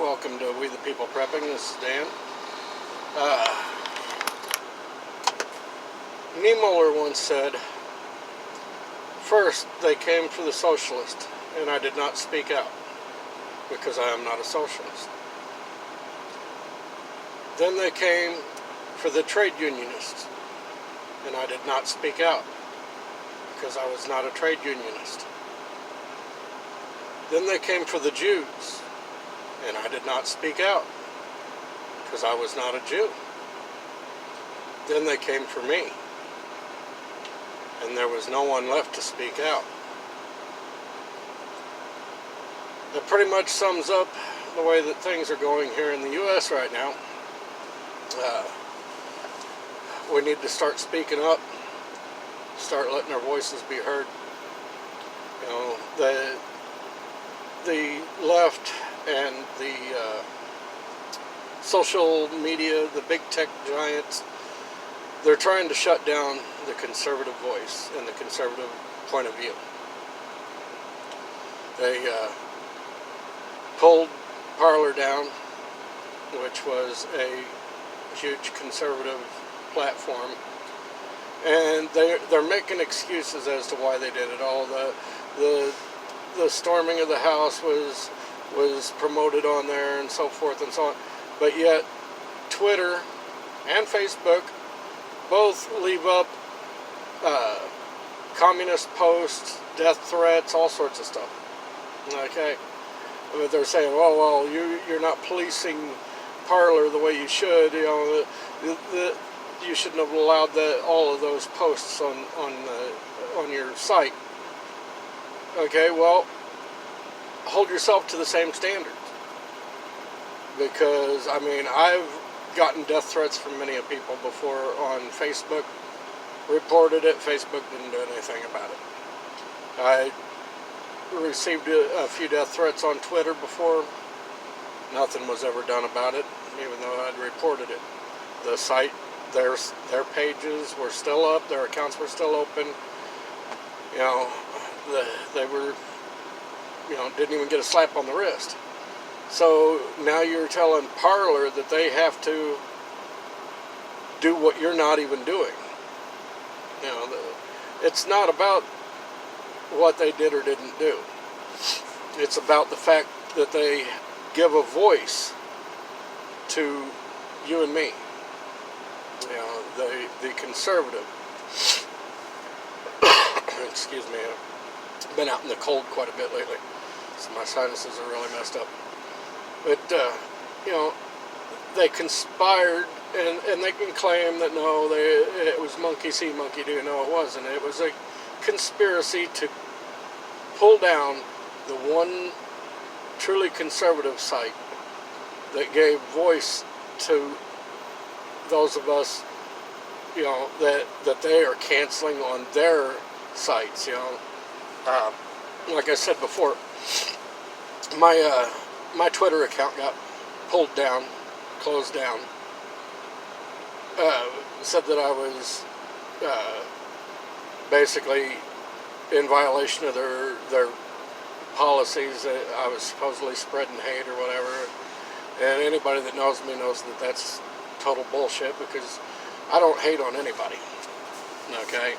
Welcome to We the People Prepping. This is Dan. Uh, Niemöller once said, "First they came for the socialist, and I did not speak out, because I am not a socialist. Then they came for the trade unionists, and I did not speak out, because I was not a trade unionist. Then they came for the Jews, and I did not speak out, because I was not a Jew. Then they came for me, and there was no one left to speak out." That pretty much sums up the way that things are going here in the U.S. right now. We need to start speaking up, start letting our voices be heard. You know, the left and the social media, the big tech giants, they're trying to shut down the conservative voice and the conservative point of view. They pulled Parler down, which was a huge conservative platform, and they're making excuses as to why they did it all. The storming of the house was promoted on there, and so forth and so on. But yet, Twitter and Facebook both leave up communist posts, death threats, all sorts of stuff. Okay, but they're saying, "Oh well, you're not policing Parler the way you should. You know, you shouldn't have allowed all of those posts on your site." Okay, well, hold yourself to the same standards. Because, I mean, I've gotten death threats from many people before on Facebook, reported it, Facebook didn't do anything about it. I received a few death threats on Twitter before, nothing was ever done about it, even though I'd reported it. The site, their pages were still up, their accounts were still open, you know, they were, you know, didn't even get a slap on the wrist. So now you're telling Parler that they have to do what you're not even doing. You know, it's not about what they did or didn't do. It's about the fact that they give a voice to you and me. You know, the conservative. Excuse me, I've been out in the cold quite a bit lately, so my sinuses are really messed up. But, you know, they conspired, and they can claim that, no, it was monkey see, monkey do. No, it wasn't. It was a conspiracy to pull down the one truly conservative site that gave voice to those of us, you know, that they are canceling on their sites, you know. Like I said before, my Twitter account got pulled down, closed down. Said that I was basically in violation of their policies. I was supposedly spreading hate or whatever. And anybody that knows me knows that that's total bullshit, because I don't hate on anybody. Okay?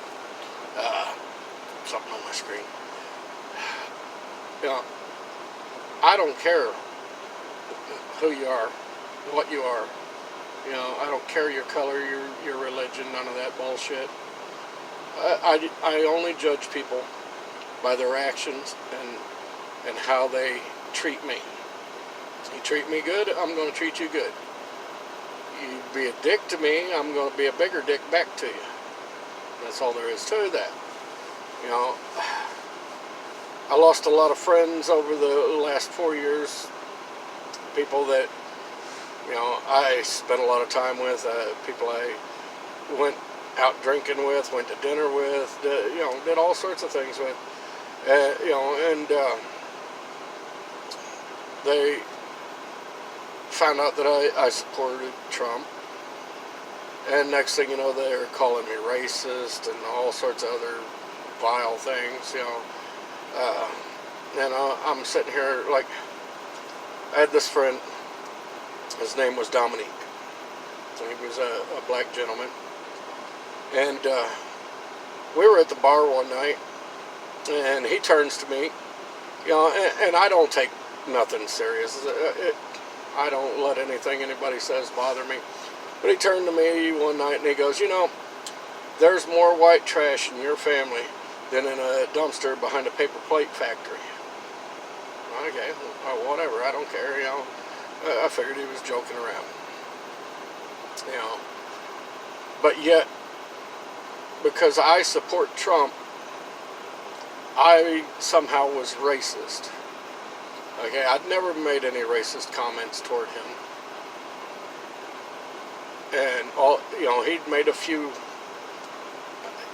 Something on my screen. You know, I don't care who you are, what you are. You know, I don't care your color, your religion, none of that bullshit. I only judge people by their actions and how they treat me. You treat me good, I'm going to treat you good. You be a dick to me, I'm going to be a bigger dick back to you. That's all there is to that. You know, I lost a lot of friends over the last 4 years. People that, you know, I spent a lot of time with, people I went out drinking with, went to dinner with, you know, did all sorts of things with, you know, and they found out that I supported Trump, and next thing you know, they're calling me racist and all sorts of other vile things, you know. And I'm sitting here like, I had this friend. His name was Dominique. He was a black gentleman. And we were at the bar one night, and he turns to me, and I don't take nothing serious. I don't let anything anybody says bother me. But he turned to me one night and he goes, there's more white trash in your family than in a dumpster behind a paper plate factory. Okay, well, whatever, I don't care, I figured he was joking around. But yet, because I support Trump, I somehow was racist. Okay, I'd never made any racist comments toward him. And he'd made a few,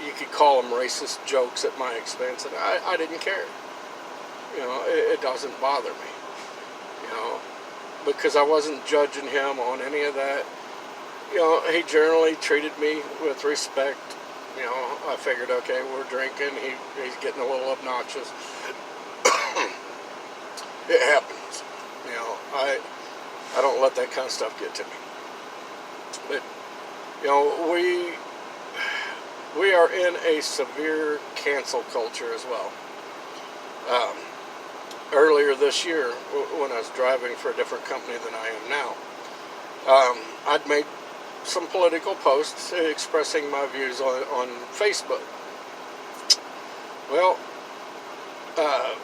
you could call them racist jokes at my expense, and I didn't care. It doesn't bother me. Because I wasn't judging him on any of that. He generally treated me with respect. I figured, okay, we're drinking, he's getting a little obnoxious. It happens. I don't let that kind of stuff get to me. But, we are in a severe cancel culture as well. Earlier this year, when I was driving for a different company than I am now, I'd made some political posts expressing my views on Facebook. Well,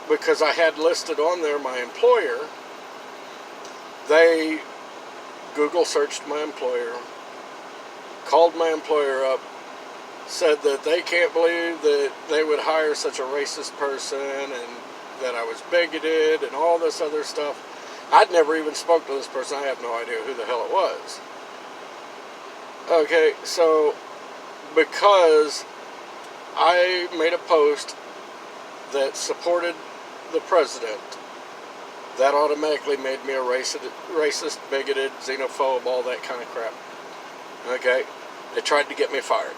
because I had listed on there my employer, they Google searched my employer, called my employer up, said that they can't believe that they would hire such a racist person and that I was bigoted and all this other stuff. I'd never even spoke to this person. I have no idea who the hell it was. Okay, so because I made a post that supported the president, that automatically made me a racist, bigoted, xenophobe, all that kind of crap. Okay, they tried to get me fired.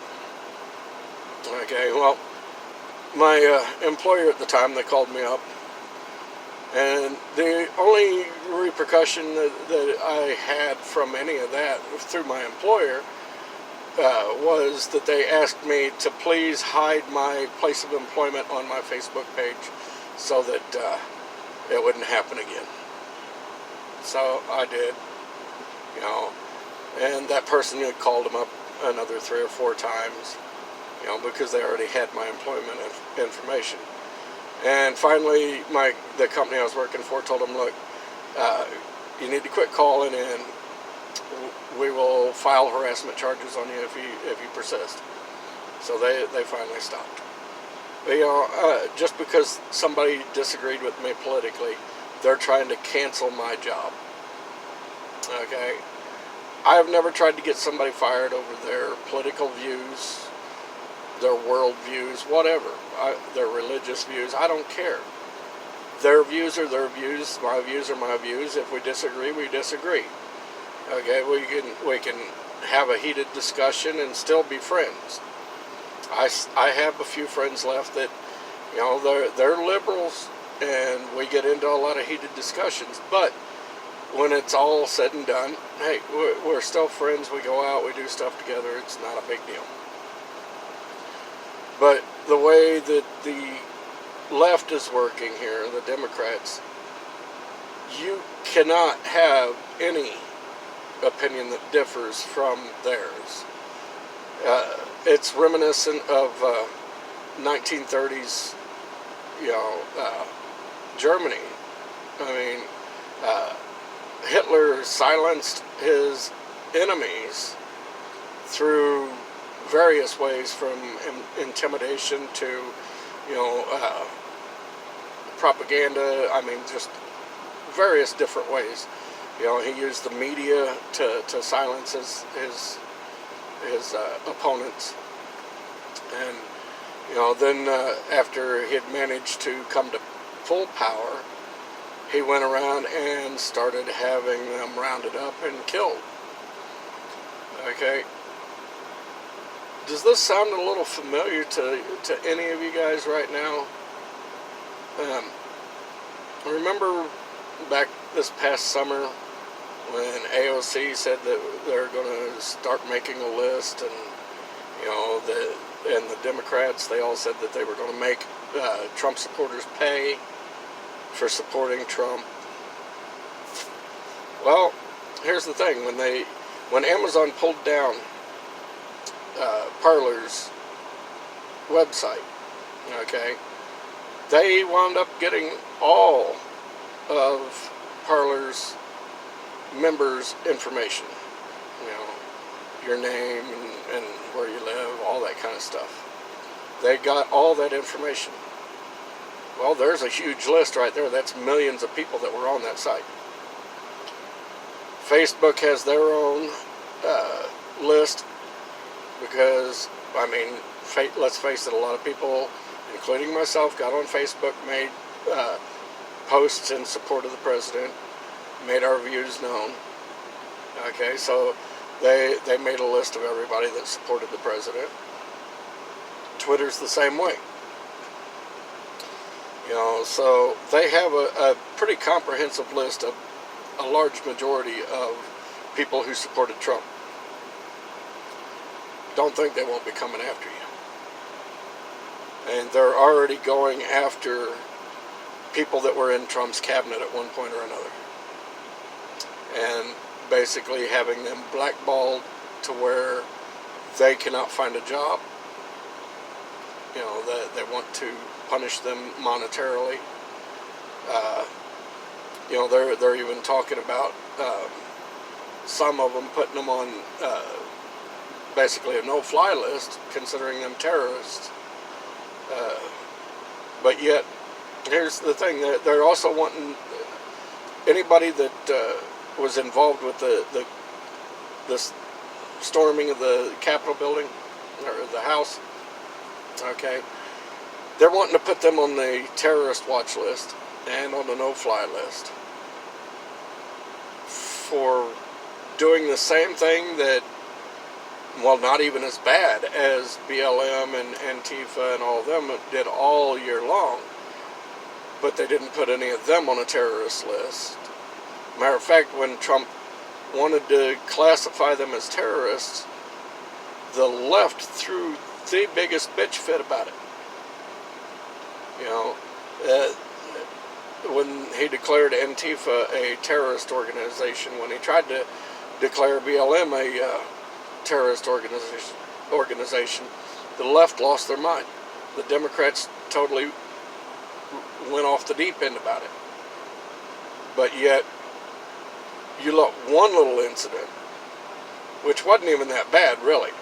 Okay, well, my employer at the time, they called me up, and the only repercussion that I had from any of that through my employer was that they asked me to please hide my place of employment on my Facebook page so that it wouldn't happen again. So I did, and that person had called them up another 3 or 4 times, because they already had my employment information. And finally, the company I was working for told them, look, you need to quit calling in. We will file harassment charges on you if you persist. So they finally stopped. But, just because somebody disagreed with me politically, they're trying to cancel my job. Okay? I have never tried to get somebody fired over their political views, their world views, whatever, their religious views. I don't care. Their views are their views. My views are my views. If we disagree, we disagree. Okay, we can have a heated discussion and still be friends. I have a few friends left that, they're liberals, and we get into a lot of heated discussions. But when it's all said and done, hey, we're still friends. We go out, we do stuff together. It's not a big deal. But the way that the left is working here, the Democrats, you cannot have any opinion that differs from theirs. It's reminiscent of 1930s, Germany. I mean, Hitler silenced his enemies through various ways, from intimidation to, propaganda. I mean, just various different ways. He used the media to silence his opponents. And, then after he had managed to come to full power, he went around and started having them rounded up and killed. Okay. Does this sound a little familiar to any of you guys right now? Remember back this past summer when AOC said that they're going to start making a list, and the Democrats, they all said that they were going to make Trump supporters pay for supporting Trump. Well, here's the thing: when Amazon pulled down Parler's website, okay, they wound up getting all of Parler's members' information. Your name and where you live, all that kind of stuff. They got all that information. Well, there's a huge list right there. That's millions of people that were on that site. Facebook has their own list because, let's face it, a lot of people, including myself, got on Facebook, made posts in support of the president, made our views known. Okay, so they made a list of everybody that supported the president. Twitter's the same way. So they have a pretty comprehensive list of a large majority of people who supported Trump. Don't think they won't be coming after you. And they're already going after people that were in Trump's cabinet at one point or another. And basically having them blackballed to where they cannot find a job. They want to punish them monetarily. They're even talking about some of them putting them on basically a no-fly list, considering them terrorists. But yet, here's the thing: they're also wanting anybody that was involved with the storming of the Capitol building or the House. Okay, they're wanting to put them on the terrorist watch list and on the no-fly list for doing the same thing that, well, not even as bad as BLM and Antifa and all of them did all year long, but they didn't put any of them on a terrorist list. Matter of fact, when Trump wanted to classify them as terrorists, the left threw the biggest bitch fit about it. When he declared Antifa a terrorist organization, when he tried to declare BLM a terrorist organization, the left lost their mind. The Democrats totally went off the deep end about it. But yet, you look, one little incident, which wasn't even that bad, really,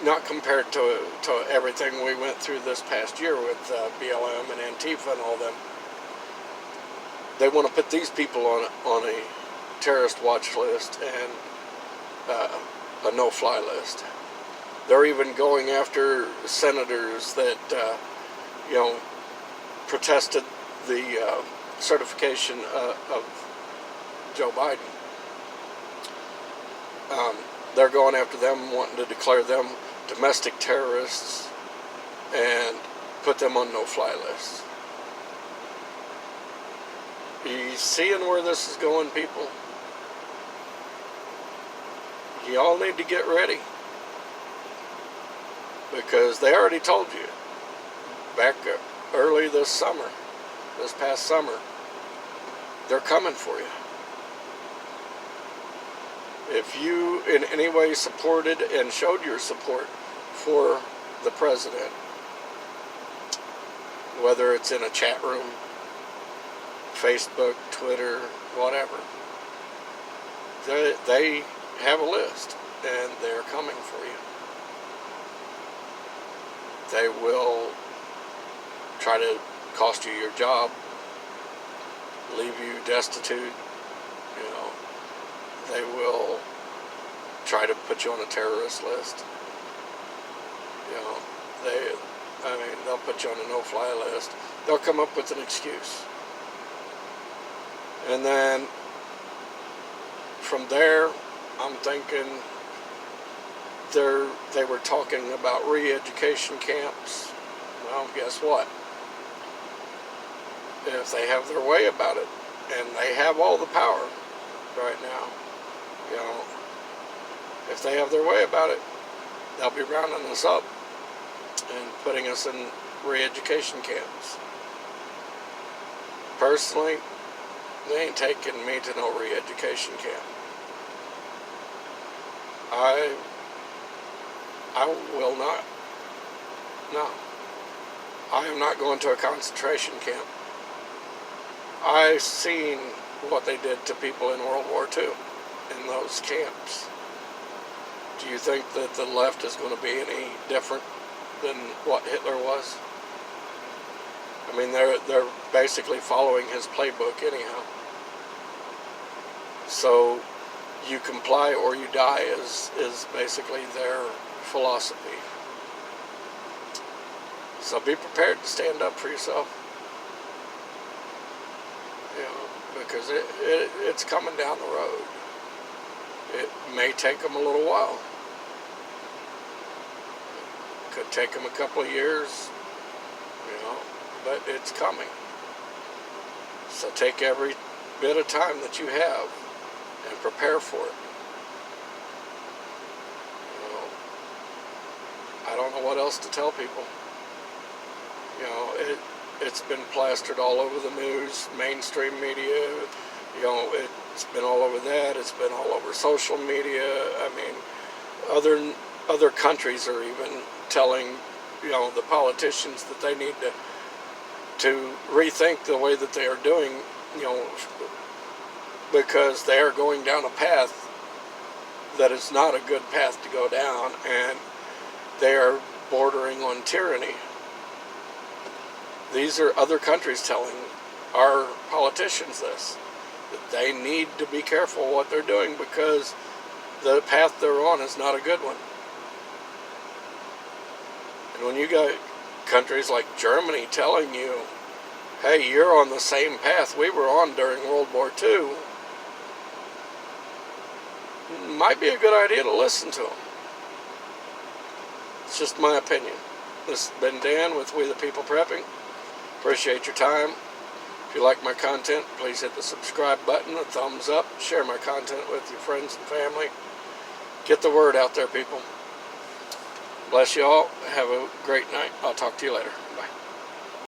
not compared to everything we went through this past year with BLM and Antifa and all them. They want to put these people on a terrorist watch list and a no-fly list. They're even going after senators that protested the certification of Joe Biden. They're going after them, wanting to declare them domestic terrorists and put them on no-fly lists. You seeing where this is going, people? You all need to get ready, because they already told you back early this past summer, they're coming for you. If you in any way supported and showed your support for the president, whether it's in a chat room, Facebook, Twitter, whatever, they have a list and they're coming for you. They will try to cost you your job, leave you destitute. They will try to put you on a terrorist list. They'll put you on a no-fly list. They'll come up with an excuse. And then from there, I'm thinking they were talking about re-education camps. Well, guess what? if they have their way about it, and they have all the power right now, you know, if they have their way about it, they'll be rounding us up and putting us in re-education camps. Personally, they ain't taking me to no re-education camp. I will not. No. I am not going to a concentration camp. I've seen what they did to people in World War II in those camps. Do you think that the left is going to be any different than what Hitler was? I mean, they're basically following his playbook anyhow. So you comply or you die is basically their philosophy. So be prepared to stand up for yourself. You know, because it's coming down the road. It may take them a little while. It could take them a couple of years, you know, but it's coming. So take every bit of time that you have and prepare for it. You know, I don't know what else to tell people. You know, it's been plastered all over the news, mainstream media. You know, it's been all over that. It's been all over social media. I mean, other countries are even telling, you know, the politicians that they need to rethink the way that they are doing, you know, because they are going down a path that is not a good path to go down, and they are bordering on tyranny. These are other countries telling our politicians this, that they need to be careful what they're doing because the path they're on is not a good one. And when you got countries like Germany telling you, hey, you're on the same path we were on during World War II, might be a good idea to listen to them. It's just my opinion. This has been Dan with We the People Prepping. Appreciate your time. If you like my content, please hit the subscribe button, a thumbs up, share my content with your friends and family. Get the word out there, people. Bless you all. Have a great night. I'll talk to you later. Bye.